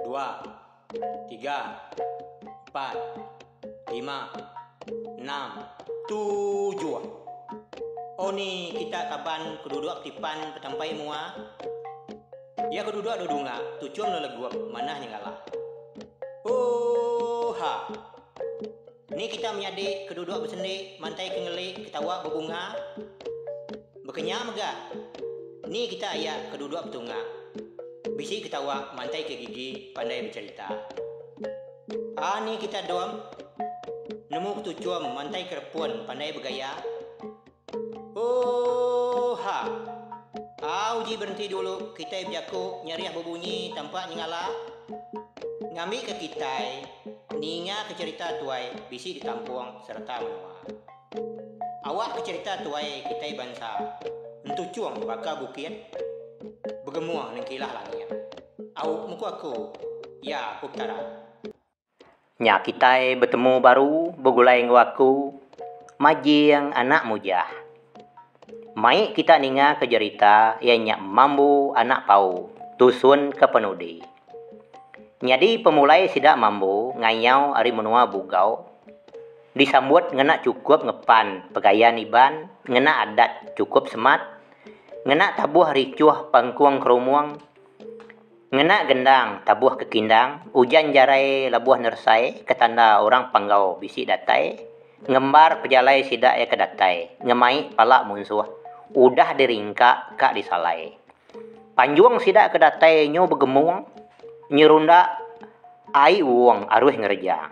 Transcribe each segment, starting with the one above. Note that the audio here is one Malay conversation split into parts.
dua, tiga, empat, lima, enam, tujuh. Oh ni kita kaban keduduk tipan petampai mua. Ya keduduk dudunga, tujuan lo leguap mana ngalah. Oh ha. Ni kita menyadi keduduk bersendi, mantai kengelik, ketawa berbunga. Bekenya mega. Ni kita ayat keduduk bertunga. Bisi ketawa, mantai ke gigi, pandai bercerita. Ni kita doam. Nemu tujuan, mantai kerepun, pandai bergaya. Oh ha. Uji berhenti dulu, kita berjaku, nyeriah berbunyi, tampak nyengala. Ngambil ke kita, ninga ke cerita tuai, bisi ditampung serta menua. Awak ke cerita tuai, kita bangsa. Entu cuang baka bukit, bergemuang nengkilah langit. Muka aku, ya aku tara. Nya kita bertemu baru, bergulai ngaku, majing anak mujah. Mai kita ninga ke cerita, ianya mambu anak pau, tusun ke penudi. Nyadi pemulai sidak mambu, ngayau ari menua bugau, disambut ngena cukup ngepan, pegayaan iban, ngena adat cukup semat, ngena tabuh ricuh pangkuang kerumuang, ngena gendang tabuh kekindang, ujan jarai labuh nersai, ketanda orang panggau bisi datai, ngembar pejalai sidak ya kedatai, ngemai palak munsuh, udah diringka kak disalai. Panjuang sidak kedatai nyo begemuang, nyerunda ai uang aruh ngerjang.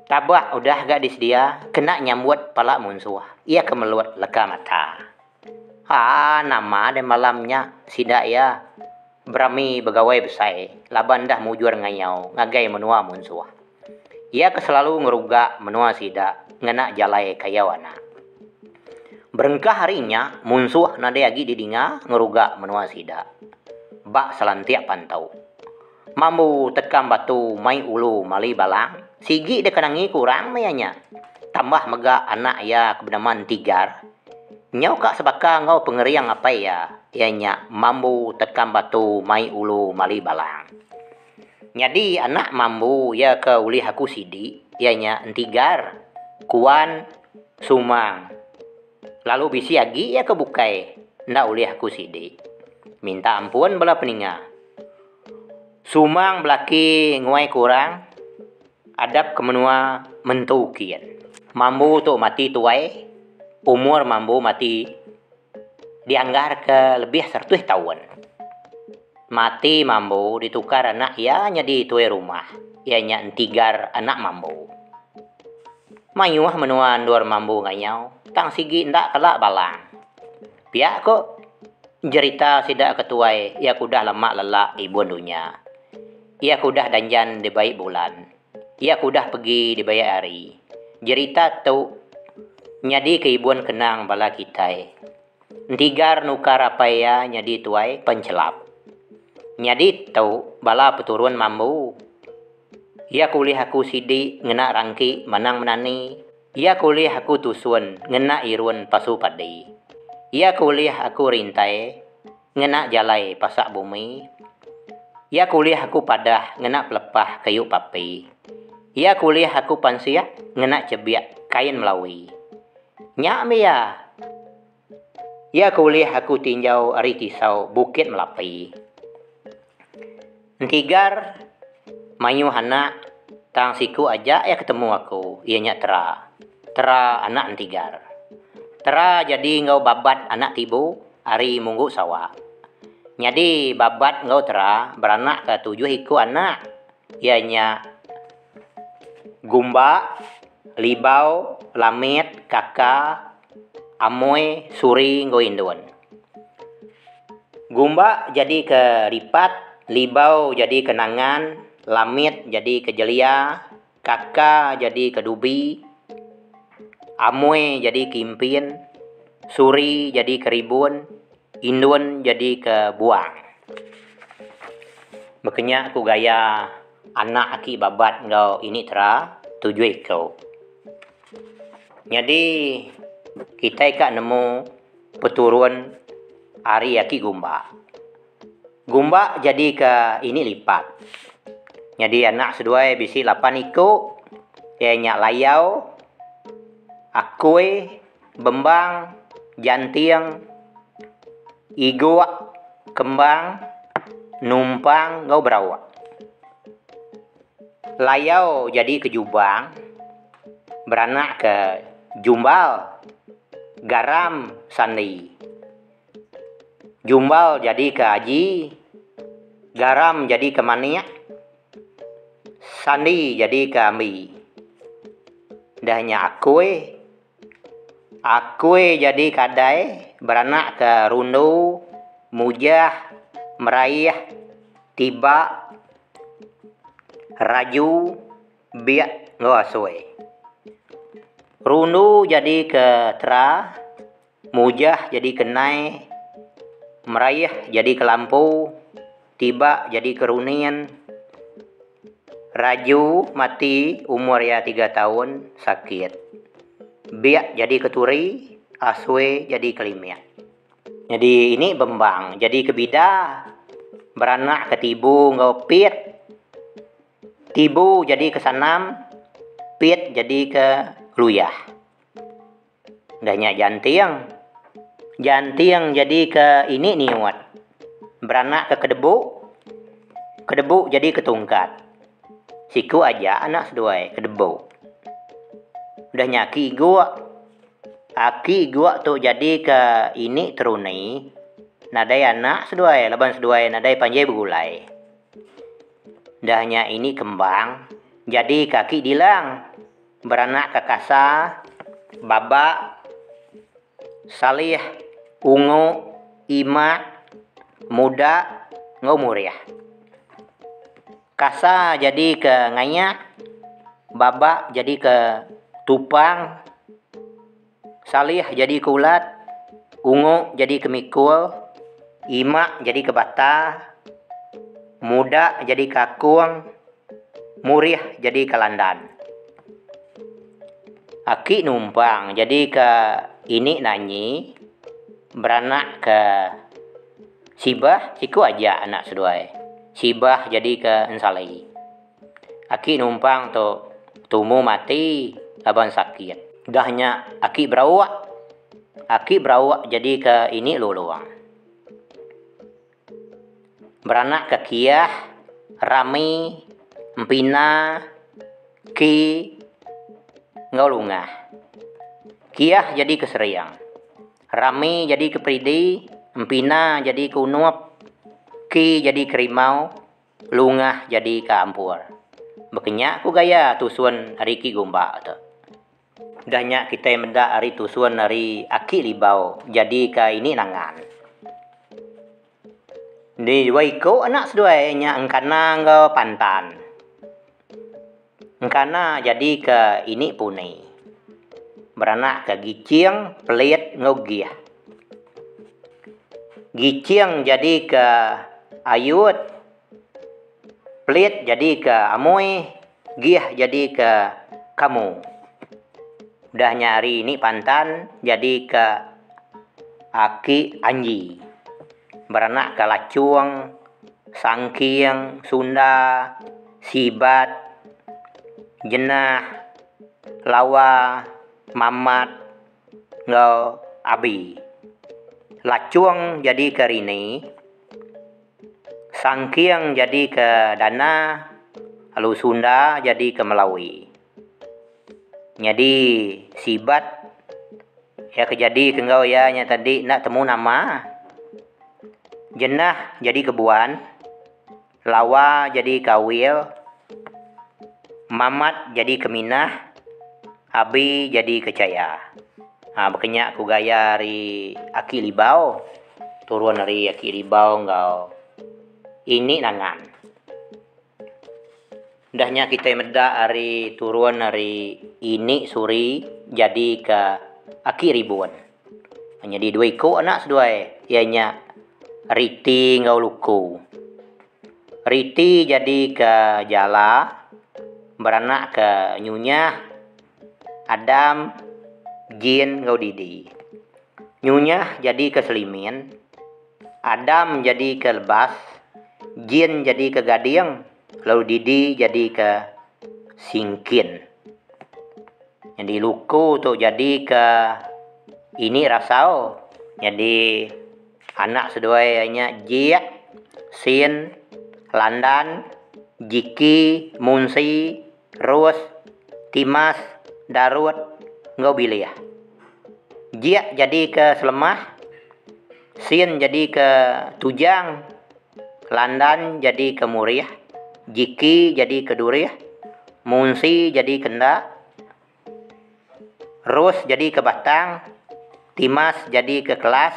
Tabah udah gak disdia, kena nyambut palak munsuh, ia kemelut leka mata. Nama dan malamnya sidak ya, berami begawai besai, laban dah mujur ngayau, ngagai menua munsuh. Ia keselalu ngerugak menua sidak, ngena jalai kayawana. Berengkah harinya, munsuh nade agi didinga, ngerugak menua sidak. Bak selantiak pantau. Mambu tekam batu, mai ulu mali balang, sigi dekenangi kurang mayanya. Tambah mega anak ya kebenaman tigar. Nyau kak sebaka ngau pengeriang apa ya? Ianya mambu tekam batu, mai ulu mali balang. Nyadi anak mambu ya ke uli aku sidi, ianya entigar, kuan, sumang. Lalu bisi agi ya kebukai, ndak uli aku sidi. Minta ampun bala peninga. Sumang belaki nguai kurang, adab kemenua mentu kian. Mambu tu mati tuai, umur mambu mati dianggar ke lebih 100 tahun. Mati mambu ditukar anak ya nyadi tuai rumah, ianya entigar anak mambu. Mayuah menua ndur mambu nganyau, tang sigi ndak kelak balang. Pihak kok cerita sidak ketuai, ia kudah lemak lelak ibu dunia. Ia kudah danjan di baik bulan. Ia kudah pergi di baik hari. Cerita tu nyadi keibuan kenang bala kitai. Entigar nukar apa ya nyadi tuai pencelap. Nyadi tu bala peturun mambu. Ia kuliah aku sidi ngena rangki menang menani. Ia kuliah aku tusun ngena irun pasu padi. Ia kuliah aku rintai ngena jalai pasak bumi. Ia kuliah aku padah ngena pelepah kayu papi. Ia kuliah aku pansiak ngena cebiak kain melawi. Nyak mia. Ia kuliah aku tinjau ari tisau bukit melapi. Entigar mayu anak tang siku aja ya ketemu aku, ianya Tera anak entigar. Tera jadi ngau babat anak tibu hari munggu sawa. Nyadi babat ngau tera beranak ke 7 iku anak. Ianya Gumba, Libau, Lamit, Kaka, Amoy, Suri ngau indun. Gumba jadi ke ripat, Libau jadi kenangan, Lamit jadi ke jelia, Kaka jadi ke dubi, Amoy jadi kimpin, Suri jadi ke ribun, Indun jadi ke buang. Makanya aku gaya anak aki babat ngau ini tera 7 ikau. Jadi kita ikat nemu peturun hari aki Gumba. Gumba jadi ke ini lipat. Jadi anak sedua bisi 8 iko. Ianya layau, akui, bembang, jantiang, igo, kembang, numpang, ngau berawak. Layau jadi ke jubang, beranak ke jumbal, garam, sandi. Jumbal jadi ke aji, garam jadi ke maniak, sandi jadi ke ambi. Dahnya akui jadi kadai, beranak ke rundu, mujah, meraih, tiba, raju, biak, ngawasui. Rundu jadi ke tera, mujah jadi ke nai, meraih jadi ke lampu, tiba jadi ke runian, raju mati umur ya 3 tahun sakit, biak jadi ke turi, aswe jadi ke limiak. Jadi ini bembang jadi ke bida, beranak ke tibu ngau pit, tibu jadi ke sanam, pit jadi ke luyah. Dahnya jantiang jadi ke ini niwat, beranak ke kedebu jadi ke tungkat. Siku aja anak sedua kedebu. Dahnya aki gua tu jadi ke ini teruni, nadai anak sedua laban sedua nadai panjai begulai. Dahnya ini kembang jadi kaki dilang, beranak ke kasa, baba, salih, ungu, ima, muda, ngau muriah. Kasa jadi ke ngayak, baba jadi ke tupang, salih jadi ke ulat, ungu jadi ke mikul, ima jadi ke bata, muda jadi ke akung, muriah jadi ke landan. Aki numpang jadi ke ini nanyi, beranak ke sibah, siku aja anak sedua. Sibah jadi ke ensalai. Aki numpang tu tumu mati laban sakit. Dahnya aki berawak jadi ke ini luluang. Beranak ke kiah, rami, empina, ki, ngau lungah. Kiah jadi ke seriang, rami jadi ke pridi, empina jadi ke unuap, ki jadi ke rimau, lungah jadi ke ampur. Bekenyak ku gaya tusuan hari ki gumba tu. Dahnya kita mendak hari tusuan hari aki libau jadi ke ini nangan. Di waiko anak sedua nya engkana ngau pantan. Engkana jadi ke ini puni. Beranak ke giciang, pelit, ngau giah. Giciang jadi ke ayut, pelit jadi ke amoy, giah jadi ke kamu. Udah nyari ini pantan jadi ke aki anji. Beranak ke lacuang, sangkiang, sunda, sibat, jenah, lawa, mamat, ngau abi. Lacuang jadi ke rini, sangkiang jadi ke dana, lalu sunda jadi ke melawi. Jadi sibat ya kejadi ke ngau ya nya tadi nak temu nama. Jenah jadi kebuan, lawa jadi kawil, mamat jadi keminah, abi jadi kecaya. Bekenyak ku gaya hari aki libau, turun hari aki libau ngau ini nangan. Dahnya kita meda hari turun hari ini suri jadi ke aki ribuan. Jadi 2 iko anak sedua ianya riti ngau luku. Riti jadi ke jala, beranak ke nyunyah, adam, jin ngau didi. Nyunyah jadi ke selimin, adam jadi ke lebas, Jin jadi ke Gading, lalu Didi jadi ke Singkin. Jadi Luku tuh jadi ke ini Rasau. Jadi anak seduanya Jia, Sin, Landan, Jiki, Munsi, Rus, Timas, Darut, ngau bilih. Jia jadi ke Selemah, Sin jadi ke Tujang, Landan jadi ke Muriah, Jiki jadi ke Duriah, Munsi jadi ke Nda, Rus jadi ke Batang, Timas jadi ke Kelas,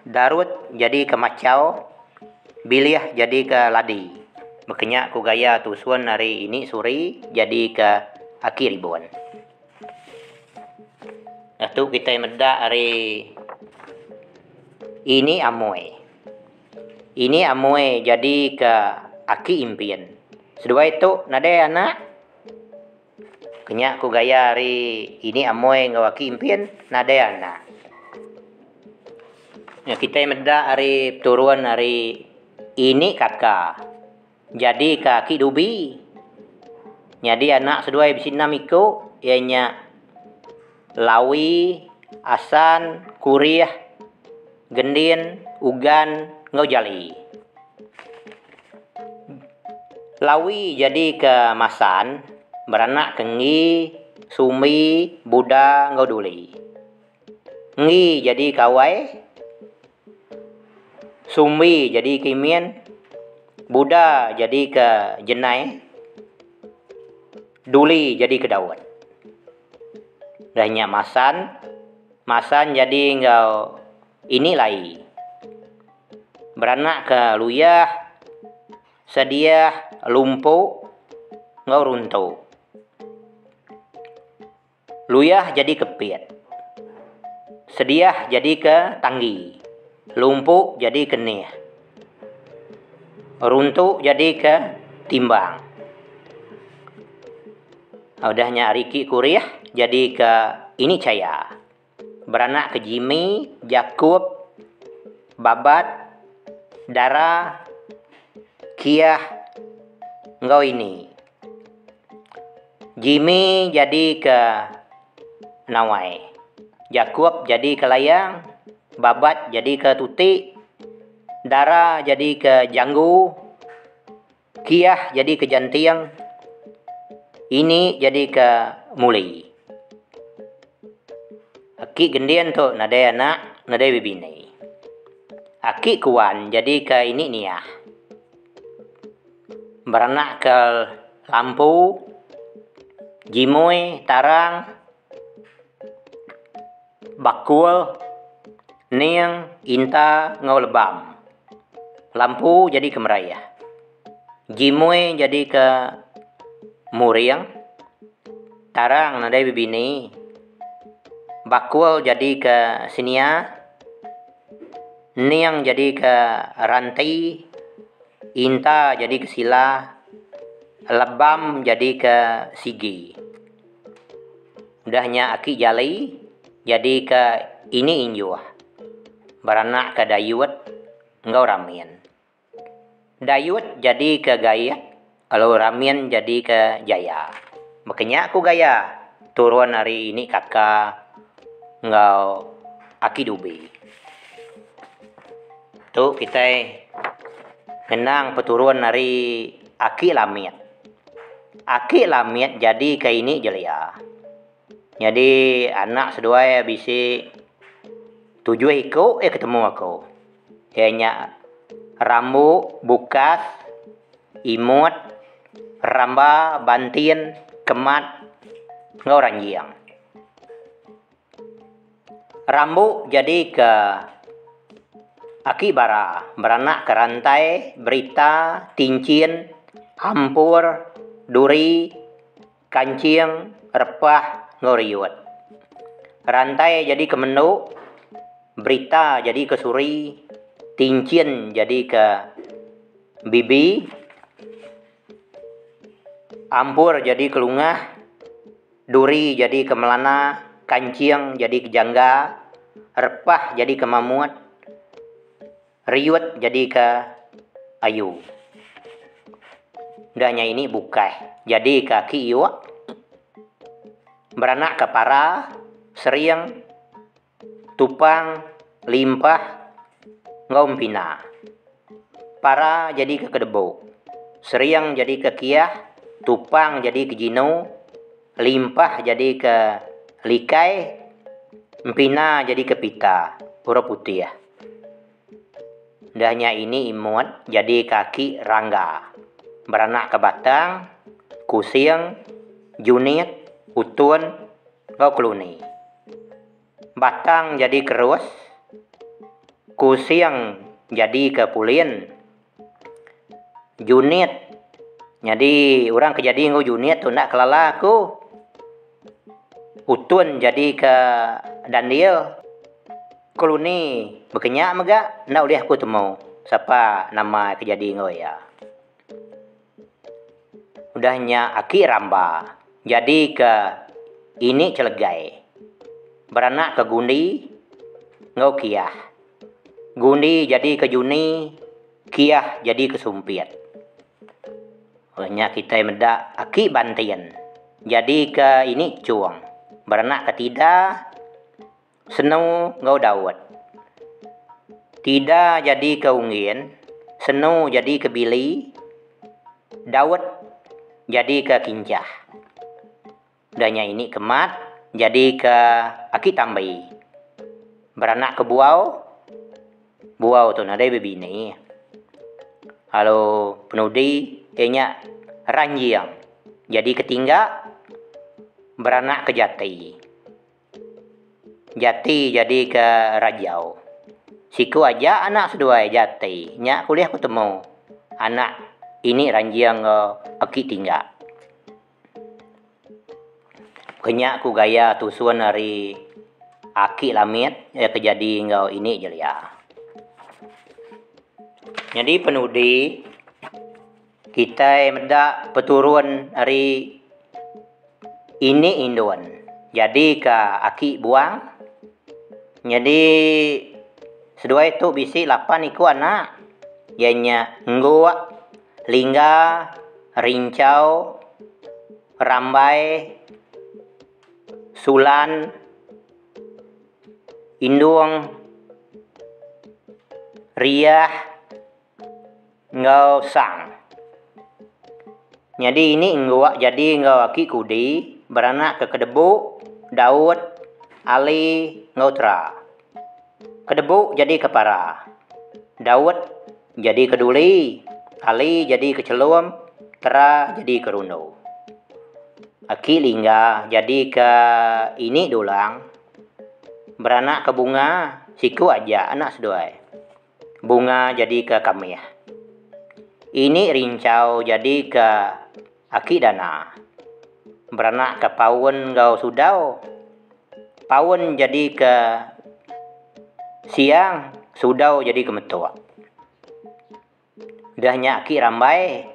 Darut jadi ke Macau, Bilih jadi ke Ladi. Makanya ku gaya tusuan hari ini suri jadi ke Aki Ribuan. Itu kita meda hari ini Amoy. Ini Amoy jadi ke Aki Impian. Sedua itu nade anak. Kenya ku gaya hari ini Amoy ngau Aki Impian nade anak. Ya kita meda hari turuan hari ini kakak. Jadi kaki dubi. Jadi anak sedua bisinam iko ianya Lawi, Asan, Kuriah, Gendin, Ugan, ngau Jali. Lawi jadi ke Masan, beranak ke Ngi, Sumi, Buda, ngau Duli. Ngi jadi Kawai, Sumi jadi Kimien, Buda jadi ke Jenai, Duli jadi ke Dawat. Dahnya Masan jadi ngau ini lai. Beranak ke Luyah, Sediah, Lumpu, ngau Runtu. Luyah jadi ke Piet. Sediah jadi ke Tanggi. Lumpu jadi ke Nih. Runtu jadi ke Timbang. Udahnya Riki Kuriah jadi ke ini Caya. Beranak ke Jimmy, Jakub, Babat, Dara, Kiah, ngau ini. Jimmy jadi ke Nawai. Jakub jadi ke Layang. Babat jadi ke Tuti. Dara jadi ke Janggu. Kiah jadi ke Jantiang. Ini jadi ke Muli. Aki Gendian tu nade anak, nade bibini. Aki Kuan jadi ke ini Niah. Beranak ke Lampu, Jimoy, Tarang, Bakul, Niang, Inta, ngau Lebam. Lampu jadi ke Merayah. Jimoy jadi ke Muriang. Tarang nade bibini. Bakul jadi ke Sinia. Niang jadi ke Rantai. Inta jadi ke Sila. Lebam jadi ke Sigi. Udahnya Aki Jali jadi ke ini Injuah. Beranak ke Dayut, ngau Ramian. Dayut jadi ke Gaya, kalau Ramian jadi ke Jaya. Makanya aku Gaya turun hari ini kakak ngau Aki Dubi. Tu kita menang peturun hari Aki Lamit. Aki Lamit jadi ke ini Jelia. Jadi anak sedua bisa 7 iko ketemu aku. Kayaknya Rambu, Bukas, Imut, Ramba, Bantin, Kemat, ngau Ranjiang. Rambu jadi ke Aki Bara, beranak ke Rantai, Berita, Tincin, Ampur, Duri, Kancing, Repah, ngau Riut. Rantai jadi ke Menduk, Berita jadi ke Suri, Tincin jadi ke Bibi, Ampur jadi ke Lungah, Duri jadi ke Melana, Kancing jadi ke Jangga, Repah jadi ke Mamut, Riut jadi ke ayu. Dahnya ini bukai. Jadi kaki iwak beranak ke para, seriang, tupang, limpah, ngompina. Para jadi ke kedebo. Seriang jadi ke kiah, tupang jadi ke jino, limpah jadi ke likai, empina jadi ke pita, huruf putih ya. Dahnya ini imut jadi kaki rangga. Beranak ke batang, kusiang, junit, utun, ngau keluni. Batang jadi kerus, kusiang jadi ke pulin, junit jadi orang kejadi ngau junit tu nak kelala aku. Utun jadi ke dandil, keluni berkenyak mega nak ulih aku temu. Siapa nama kejadi ngau ya. Udahnya aki ramba. Jadi ke ini celegai. Beranak ke gundi, ngau kiah. Gundi jadi ke juni, kiah jadi ke sumpit. Olehnya kita medak aki bantian. Jadi ke ini cuang. Beranak ke tida, senu ngau dawet. Tida jadi ke ungin, senu jadi ke bili, dawet jadi ke kincah. Dahnya ini kemat jadi ke aki tambai. Beranak ke buau, buau tu nadai bebini. Halo penudi enya ranjiang. Jadi ketingga beranak ke jati. Jati jadi ke rajau. Siku aja anak seduai jati. Nyak kuliah ketemu anak ini ranjiang aki tingga. Kenyak ku gaya tusuan dari aki lamit ya kejadi ngau ini jelia. Jadi penudi kita medak peturun dari ini induan. Jadi ke aki buang. Jadi sedua itu bisi 8 iku anak. Yanya nggoa, lingga, rincau, rambai, sulan, induang, riah, ngau sang. Jadi ini nggoa jadi ngau aki kudi beranak ke kedebu, daud, ali, ngau tra. Kedebu jadi ke para. Daud jadi ke duli, ali jadi ke celum, tra jadi ke rundo. Aki lingga jadi ke ini dulang. Beranak ke bunga, siku aja anak seduai. Bunga jadi ke kamih. Ini rincau jadi ke aki dana. Beranak ke pawon ngau sudau. Pawon jadi ke siang, sudau jadi ke metua. Dahnya aki rambai.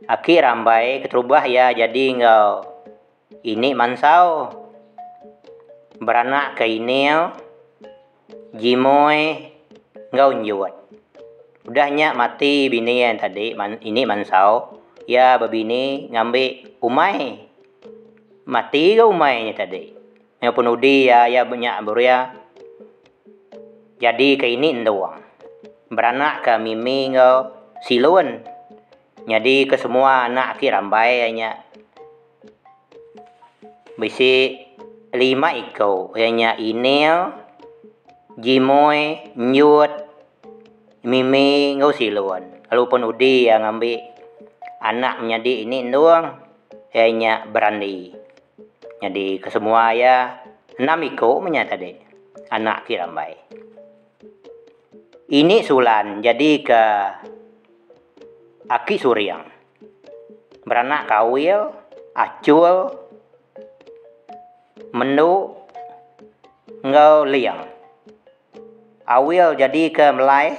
Aki rambai keterubah ya jadi ngau ini mansau. Beranak ke inil, jimoy, ngau njuat. Udahnya mati bini yang tadi ini mansau. Ya babini ngambil umai. Mati ke umainya tadi. Yang penudi ya banyak beria. Jadi ke ini ndoang. Beranak ke mimi ngau silun. Jadi ke semua anak aki rambai hanya bisi 5 ikau. Hanya inil, jimoy, nyut, mimi ngau silun. Lalu penudi yang ngambil anak menjadi ini doang. Hanya berani. Jadi ke semua ya 6 ikau menyata tadi. Anak aki rambai. Ini sulan jadi ke aki suriang. Beranak kawil, acul, menu, ngau liang. Awil jadi ke melai,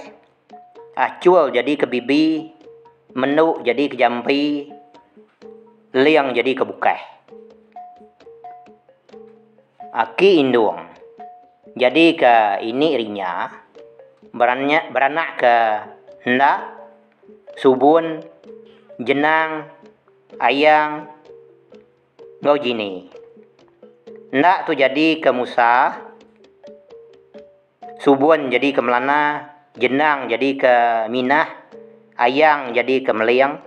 acul jadi ke bibi, menu jadi ke jampi, liang jadi ke bukai. Aki induang. Jadi ke ini rinya. Beranak ke hendak, subun, jenang, ayang, ngau jini. Ndak tu jadi ke Musa, subun jadi ke Melana, jenang jadi ke Minah, ayang jadi ke Meliang,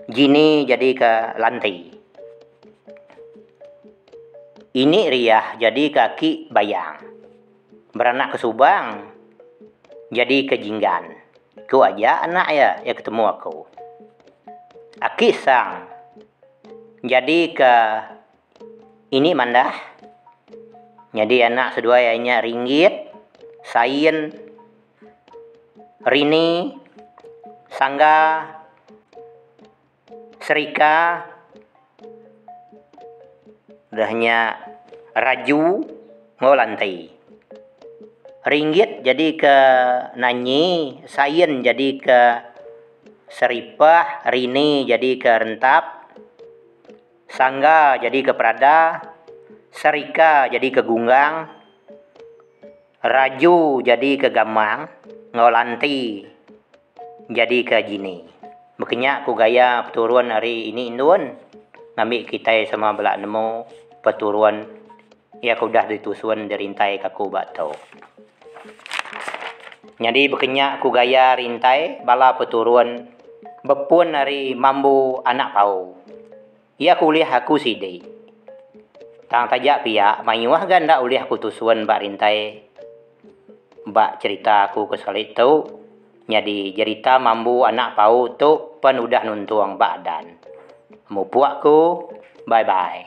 jini jadi ke Lantai. Ini Riah jadi kaki Bayang. Beranak ke Subang, jadi ke Jinggan. Ku aja anak ya ketemu aku. Aki Sang, jadi ke ini Mandah. Jadi anak sedua ianya Ringgit, Sain, Rini, Sangga, Serika, dahnya Raju, ngau Lantai. Ringgit jadi ke Nanyi, Sain jadi ke Seripah, Rini jadi ke Rentap, Sangga jadi ke Prada, Serika jadi ke Gunggang, Raju jadi ke Gamang, ngau Lantai jadi ke Jini. Makanya aku gaya peturuan hari ini indun. Ngambil kita sama belak nemu peturuan ya aku dah ditusuan derintai kaku batau. Jadi bekenya aku gaya rintai bala peturuan bepun hari mambu anak pau. Ya kuliah aku sidai. Tang tajak pia mayuah ganda uliah aku tusuan bak rintai. Bak cerita aku kesalit tu. Jadi cerita mambu anak pau tu pen udah nuntuang badan. Mupuak ku, bye bye.